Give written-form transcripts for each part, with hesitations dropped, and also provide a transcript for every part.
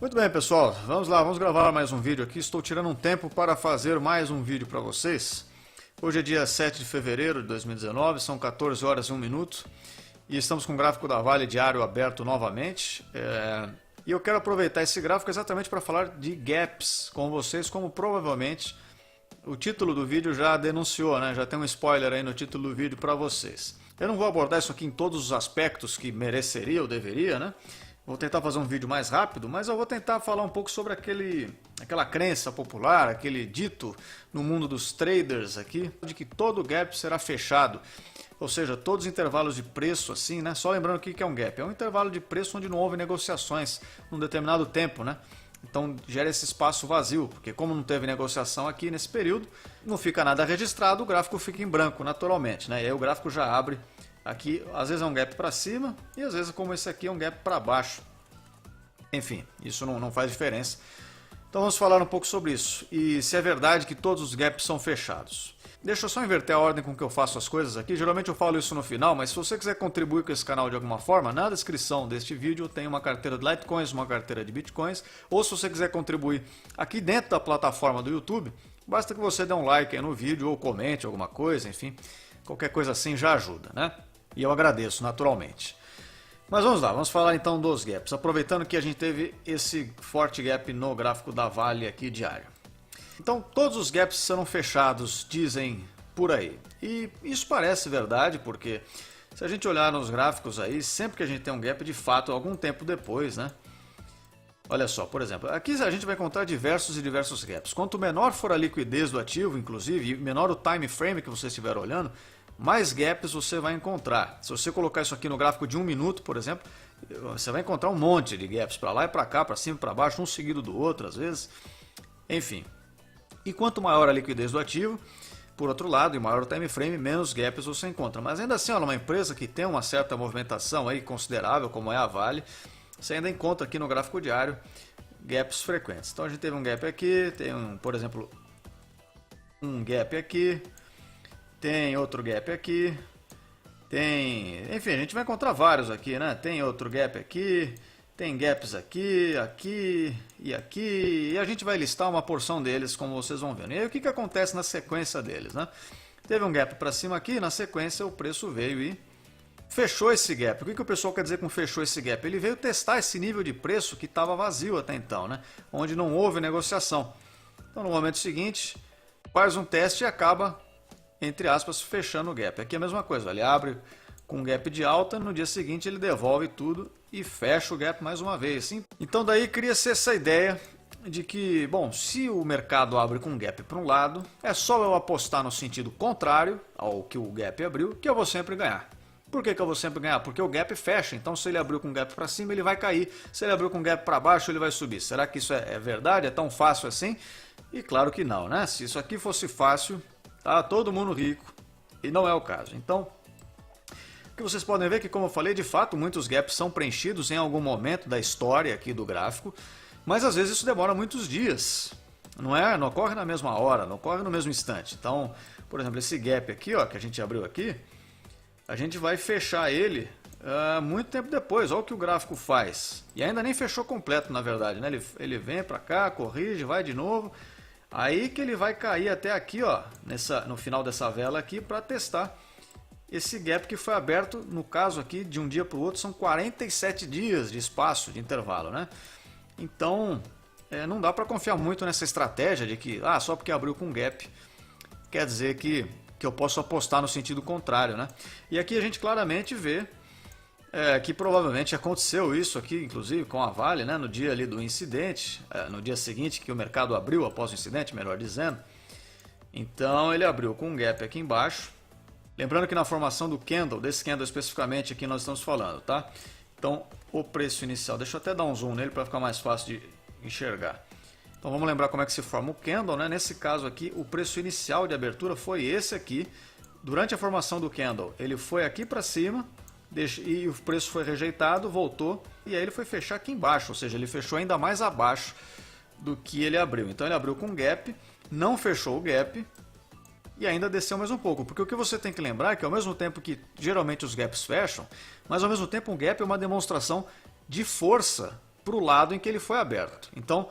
Muito bem, pessoal, vamos lá, vamos gravar mais um vídeo aqui. Estou tirando um tempo para fazer mais um vídeo para vocês. Hoje é dia 7 de fevereiro de 2019, são 14 horas e 1 minuto e estamos com o gráfico da Vale diário aberto novamente. E eu quero aproveitar esse gráfico exatamente para falar de gaps com vocês, como provavelmente o título do vídeo já denunciou, né? Já tem um spoiler aí no título do vídeo para vocês. Eu não vou abordar isso aqui em todos os aspectos que mereceria ou deveria, né? Vou tentar fazer um vídeo mais rápido, mas eu vou tentar falar um pouco sobre aquela crença popular, aquele dito no mundo dos traders aqui, de que todo gap será fechado. Ou seja, todos os intervalos de preço assim, né? Só lembrando o que é um gap. É um intervalo de preço onde não houve negociações num determinado tempo, né? Então gera esse espaço vazio, porque como não teve negociação aqui nesse período, não fica nada registrado, o gráfico fica em branco naturalmente, né? E aí o gráfico já abre aqui, às vezes é um gap para cima e às vezes, como esse aqui, é um gap para baixo. Enfim, isso não faz diferença. Então vamos falar um pouco sobre isso. E se é verdade que todos os gaps são fechados. Deixa eu só inverter a ordem com que eu faço as coisas aqui. Geralmente eu falo isso no final, mas se você quiser contribuir com esse canal de alguma forma, na descrição deste vídeo tem uma carteira de Litecoins, uma carteira de Bitcoins. Ou se você quiser contribuir aqui dentro da plataforma do YouTube, basta que você dê um like aí no vídeo ou comente alguma coisa, enfim. Qualquer coisa assim já ajuda, né? E eu agradeço, naturalmente. Mas vamos lá, vamos falar então dos gaps. Aproveitando que a gente teve esse forte gap no gráfico da Vale aqui diário. Então todos os gaps serão fechados, dizem por aí. E isso parece verdade, porque se a gente olhar nos gráficos aí, sempre que a gente tem um gap, de fato, algum tempo depois, né? Olha só, por exemplo, aqui a gente vai encontrar diversos e diversos gaps. Quanto menor for a liquidez do ativo, inclusive, e menor o time frame que você estiver olhando, mais gaps você vai encontrar. Se você colocar isso aqui no gráfico de 1 minuto, por exemplo, você vai encontrar um monte de gaps para lá e para cá, para cima e para baixo, um seguido do outro às vezes. Enfim. E quanto maior a liquidez do ativo, por outro lado, e maior o time frame, menos gaps você encontra. Mas ainda assim, uma empresa que tem uma certa movimentação aí considerável, como é a Vale, você ainda encontra aqui no gráfico diário gaps frequentes. Então a gente teve um gap aqui, tem por exemplo, um gap aqui, tem outro gap aqui, enfim, a gente vai encontrar vários aqui, né? Tem outro gap aqui, tem gaps aqui, aqui e aqui, e a gente vai listar uma porção deles, como vocês vão ver. E aí o que acontece na sequência deles, né? Teve um gap para cima aqui, na sequência o preço veio e fechou esse gap. O que o pessoal quer dizer com fechou esse gap? Ele veio testar esse nível de preço que estava vazio até então, né? Onde não houve negociação. Então no momento seguinte, faz um teste e acaba, entre aspas, fechando o gap. Aqui é a mesma coisa, ele abre com um gap de alta, no dia seguinte ele devolve tudo e fecha o gap mais uma vez. Sim? Então daí cria-se essa ideia de que, bom, se o mercado abre com um gap para um lado, é só eu apostar no sentido contrário ao que o gap abriu, que eu vou sempre ganhar. Por que eu vou sempre ganhar? Porque o gap fecha, então se ele abriu com um gap para cima, ele vai cair. Se ele abriu com um gap para baixo, ele vai subir. Será que isso é verdade? É tão fácil assim? E claro que não, né? Se isso aqui fosse fácil, tá todo mundo rico, e não é o caso. Então, o que vocês podem ver é que, como eu falei, de fato, muitos gaps são preenchidos em algum momento da história aqui do gráfico, mas às vezes isso demora muitos dias. Não ocorre na mesma hora, não ocorre no mesmo instante. Então, por exemplo, esse gap aqui, ó, que a gente abriu aqui, a gente vai fechar ele muito tempo depois. Olha o que o gráfico faz. E ainda nem fechou completo, na verdade, né? Ele vem para cá, corrige, vai de novo. Aí que ele vai cair até aqui, ó, no final dessa vela aqui, para testar esse gap que foi aberto, no caso aqui, de um dia para o outro, são 47 dias de espaço, de intervalo, né? Então, não dá para confiar muito nessa estratégia de que, só porque abriu com gap, quer dizer que eu posso apostar no sentido contrário, né? E aqui a gente claramente vê que provavelmente aconteceu isso aqui, inclusive com a Vale, né? No dia ali do incidente, no dia seguinte que o mercado abriu após o incidente, melhor dizendo. Então ele abriu com um gap aqui embaixo. Lembrando que na formação do candle, desse candle especificamente aqui nós estamos falando, tá? Então o preço inicial, deixa eu até dar um zoom nele para ficar mais fácil de enxergar. Então vamos lembrar como é que se forma o candle, né? Nesse caso aqui, o preço inicial de abertura foi esse aqui. Durante a formação do candle, ele foi aqui para cima e o preço foi rejeitado, voltou e aí ele foi fechar aqui embaixo, ou seja, ele fechou ainda mais abaixo do que ele abriu. Então ele abriu com gap, não fechou o gap e ainda desceu mais um pouco, porque o que você tem que lembrar é que ao mesmo tempo que geralmente os gaps fecham, mas ao mesmo tempo um gap é uma demonstração de força para o lado em que ele foi aberto. Então,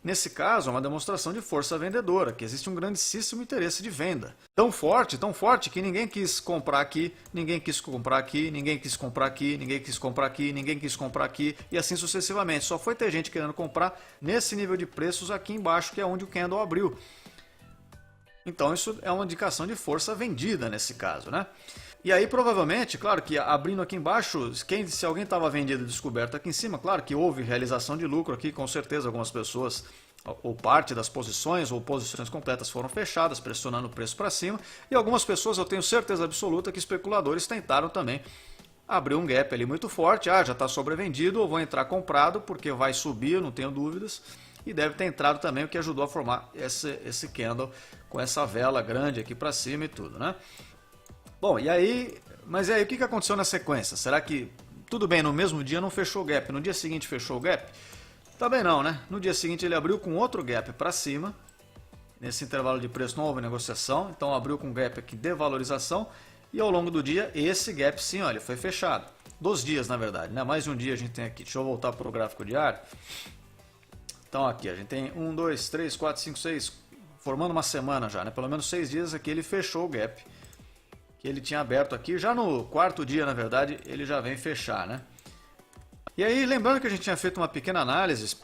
nesse caso, é uma demonstração de força vendedora, que existe um grandíssimo interesse de venda. Tão forte, que ninguém quis comprar aqui, ninguém quis comprar aqui, ninguém quis comprar aqui, ninguém quis comprar aqui, ninguém quis comprar aqui, e assim sucessivamente. Só foi ter gente querendo comprar nesse nível de preços aqui embaixo, que é onde o candle abriu. Então isso é uma indicação de força vendida nesse caso, né? E aí provavelmente, claro que abrindo aqui embaixo, se alguém estava vendido e descoberto aqui em cima, claro que houve realização de lucro aqui, com certeza algumas pessoas, ou parte das posições, ou posições completas foram fechadas, pressionando o preço para cima, e algumas pessoas, eu tenho certeza absoluta que especuladores tentaram também abrir um gap ali muito forte, já está sobrevendido, ou vou entrar comprado porque vai subir, não tenho dúvidas, e deve ter entrado também, o que ajudou a formar esse candle com essa vela grande aqui para cima e tudo, né? Bom, mas e aí o que aconteceu na sequência? Será que, tudo bem, no mesmo dia não fechou o gap, no dia seguinte fechou o gap? Também não, né? No dia seguinte ele abriu com outro gap para cima, nesse intervalo de preço não houve negociação, então abriu com gap aqui de valorização, e ao longo do dia esse gap sim, olha, foi fechado. 2 dias na verdade, né? Mais de um dia a gente tem aqui, deixa eu voltar para o gráfico diário. Então aqui a gente tem 1, 2, 3, 4, 5, 6, formando uma semana já, né? Pelo menos 6 dias aqui ele fechou o gap que ele tinha aberto aqui. Já no 4º dia, na verdade, ele já vem fechar, né? E aí, lembrando que a gente tinha feito uma pequena análise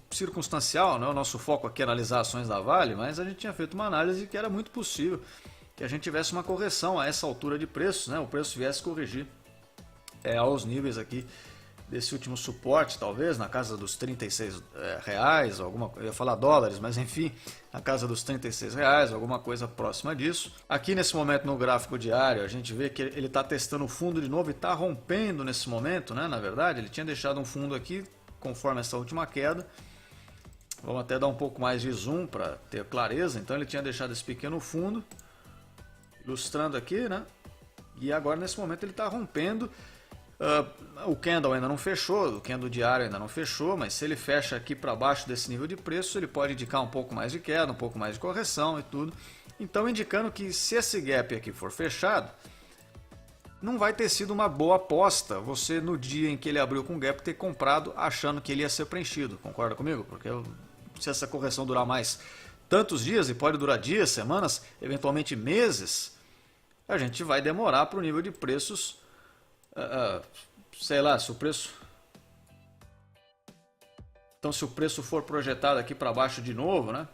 circunstancial, né? O nosso foco aqui é analisar ações da Vale, mas a gente tinha feito uma análise que era muito possível que a gente tivesse uma correção a essa altura de preços, né? O preço viesse corrigir aos níveis aqui desse último suporte, talvez, na casa dos R$36, eu ia falar dólares, mas enfim, na casa dos R$36, alguma coisa próxima disso. Aqui nesse momento no gráfico diário, a gente vê que ele está testando o fundo de novo e está rompendo nesse momento, né? Na verdade, ele tinha deixado um fundo aqui, conforme essa última queda. Vamos até dar um pouco mais de zoom para ter clareza. Então ele tinha deixado esse pequeno fundo, ilustrando aqui, né? E agora nesse momento ele está rompendo. O candle ainda não fechou, o candle diário ainda não fechou, mas se ele fecha aqui para baixo desse nível de preço, ele pode indicar um pouco mais de queda, um pouco mais de correção e tudo. Então indicando que se esse gap aqui for fechado, não vai ter sido uma boa aposta você no dia em que ele abriu com gap ter comprado achando que ele ia ser preenchido, concorda comigo? Porque se essa correção durar mais tantos dias, e pode durar dias, semanas, eventualmente meses, a gente vai demorar para o nível de preços. Sei lá, se o preço... Então se o preço for projetado aqui para baixo de novo, né?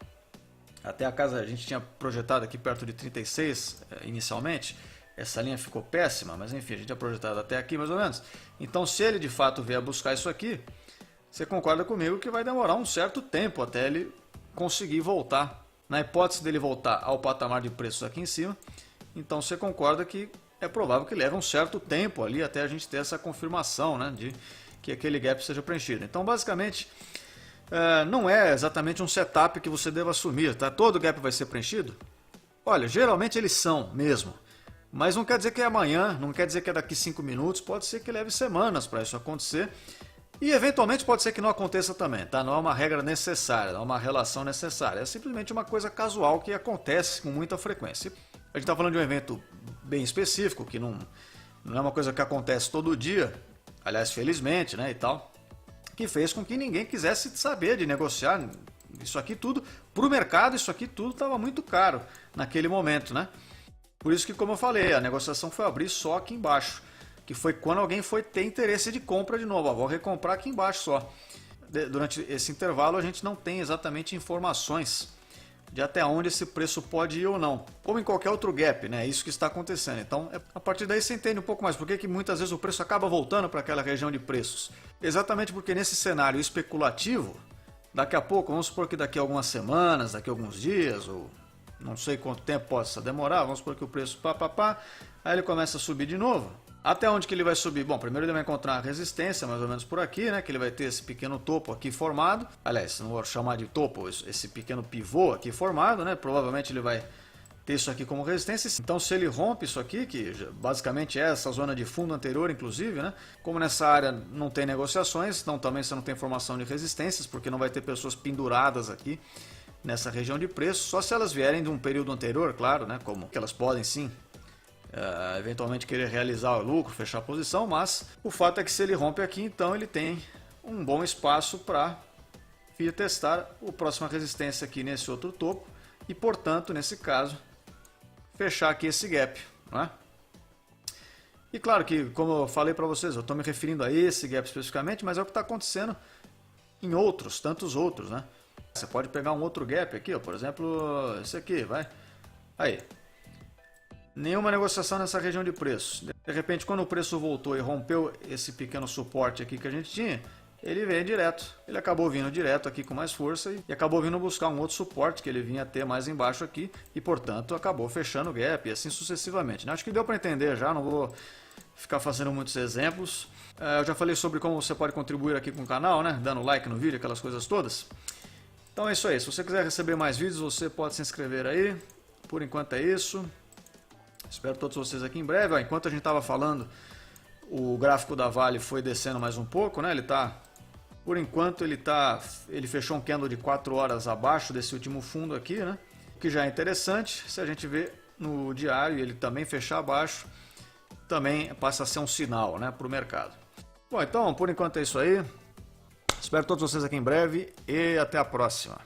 Até a casa a gente tinha projetado aqui perto de 36 inicialmente. Essa linha ficou péssima, mas enfim, a gente tinha projetado até aqui mais ou menos. Então se ele de fato vier buscar isso aqui, você concorda comigo que vai demorar um certo tempo até ele conseguir voltar. Na hipótese dele voltar ao patamar de preços aqui em cima, então você concorda que é provável que leve um certo tempo ali até a gente ter essa confirmação, né, de que aquele gap seja preenchido. Então, basicamente, não é exatamente um setup que você deva assumir, tá? Todo gap vai ser preenchido? Olha, geralmente eles são mesmo, mas não quer dizer que é amanhã, não quer dizer que é daqui 5 minutos, pode ser que leve semanas para isso acontecer e eventualmente pode ser que não aconteça também, tá? Não é uma regra necessária, não é uma relação necessária, é simplesmente uma coisa casual que acontece com muita frequência. A gente está falando de um evento bem específico, que não é uma coisa que acontece todo dia, aliás, felizmente, né, e tal, que fez com que ninguém quisesse saber de negociar isso aqui tudo. Para o mercado, isso aqui tudo estava muito caro naquele momento, né? Por isso que, como eu falei, a negociação foi abrir só aqui embaixo, que foi quando alguém foi ter interesse de compra de novo. Vou recomprar aqui embaixo só. Durante esse intervalo a gente não tem exatamente informações de até onde esse preço pode ir ou não. Como em qualquer outro gap, né? É isso que está acontecendo. Então, a partir daí você entende um pouco mais por que muitas vezes o preço acaba voltando para aquela região de preços. Exatamente porque nesse cenário especulativo, daqui a pouco, vamos supor que daqui a algumas semanas, daqui a alguns dias, ou não sei quanto tempo possa demorar, vamos supor que o preço aí ele começa a subir de novo. Até onde que ele vai subir? Bom, primeiro ele vai encontrar uma resistência, mais ou menos por aqui, né? Que ele vai ter esse pequeno topo aqui formado. Aliás, não vou chamar de topo, esse pequeno pivô aqui formado, né? Provavelmente ele vai ter isso aqui como resistência. Então, se ele rompe isso aqui, que basicamente é essa zona de fundo anterior, inclusive, né? Como nessa área não tem negociações, então também você não tem formação de resistências, porque não vai ter pessoas penduradas aqui nessa região de preço, só se elas vierem de um período anterior, claro, né? Como que elas podem sim eventualmente querer realizar o lucro, fechar a posição, mas o fato é que se ele rompe aqui, então ele tem um bom espaço para vir testar a próxima resistência aqui nesse outro topo e, portanto, nesse caso, fechar aqui esse gap, não é? E claro que, como eu falei para vocês, eu estou me referindo a esse gap especificamente, mas é o que está acontecendo em outros, tantos outros, né? Você pode pegar um outro gap aqui, ó, por exemplo, esse aqui, vai. Aí. Nenhuma negociação nessa região de preços. De repente, quando o preço voltou e rompeu esse pequeno suporte aqui que a gente tinha, ele veio direto. Ele acabou vindo direto aqui com mais força e acabou vindo buscar um outro suporte que ele vinha ter mais embaixo aqui e, portanto, acabou fechando o gap e assim sucessivamente, né? Acho que deu para entender já, não vou ficar fazendo muitos exemplos. Eu já falei sobre como você pode contribuir aqui com o canal, né? Dando like no vídeo, aquelas coisas todas. Então é isso aí. Se você quiser receber mais vídeos, você pode se inscrever aí. Por enquanto é isso. Espero todos vocês aqui em breve. Ó, enquanto a gente estava falando, o gráfico da Vale foi descendo mais um pouco, né? Por enquanto ele fechou um candle de 4 horas abaixo desse último fundo aqui, né? O que já é interessante. Se a gente vê no diário ele também fechar abaixo, também passa a ser um sinal, né, para o mercado. Bom, então por enquanto é isso aí. Espero todos vocês aqui em breve e até a próxima.